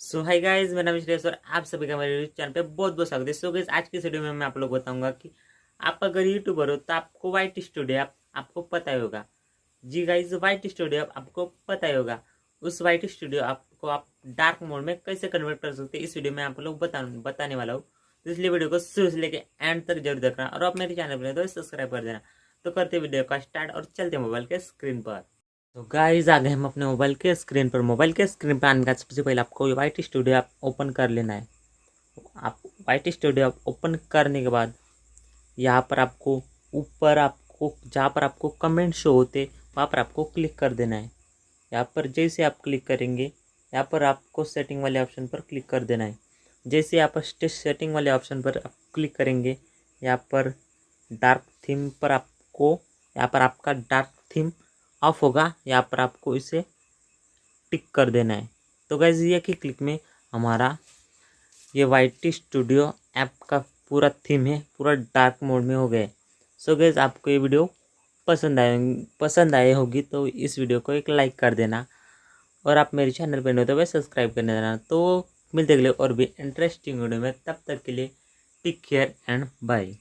सो hi guys, मेरा नाम है श्रेयस और आप सभी का मेरे यूट्यूब चैनल पे बहुत बहुत स्वागत है। सो गाइस, आज की इस वीडियो में मैं आप लोग बताऊंगा कि आप अगर यूट्यूबर हो तो आपको वाइट स्टूडियो आपको पता ही होगा। जी गाइस, वाइट स्टूडियो आपको पता ही होगा। उस वाइट स्टूडियो आपको आप डार्क मोड में कैसे कन्वर्ट कर सकते हैं, इस वीडियो में आप लोग बताने वाला हूँ। तो इसलिए वीडियो को शुरू से लेके एंड तक जरूर देखना और आप मेरे चैनल पर तो सब्सक्राइब कर देना। तो करते वीडियो का स्टार्ट और चलते मोबाइल के स्क्रीन पर। तो गाइस, आ गए हम अपने मोबाइल के स्क्रीन पर। मोबाइल के स्क्रीन पर आने का सबसे पहले आपको वाइट स्टूडियो आप ओपन कर लेना है। आप वाइट स्टूडियो आप ओपन करने के बाद यहाँ पर आपको ऊपर आपको जहाँ पर आपको कमेंट शो होते वहाँ पर आपको क्लिक कर देना है। यहाँ पर जैसे आप क्लिक करेंगे यहाँ पर आपको सेटिंग वाले ऑप्शन पर क्लिक कर देना है। जैसे यहाँ पर सेटिंग वाले ऑप्शन पर आप क्लिक करेंगे यहाँ पर डार्क थीम पर आपको यहाँ पर आपका डार्क थीम ऑफ होगा। यहाँ पर आपको इसे टिक कर देना है। तो गाइस, ये कि क्लिक में हमारा ये वाइट स्टूडियो ऐप का पूरा थीम है पूरा डार्क मोड में हो गया। सो गाइस, आपको ये वीडियो पसंद आए होगी तो इस वीडियो को एक लाइक कर देना और आप मेरे चैनल पर नए हो तो वह सब्सक्राइब करने देना। तो मिलते अगले और भी इंटरेस्टिंग वीडियो में, तब तक के लिए टेक केयर एंड बाय।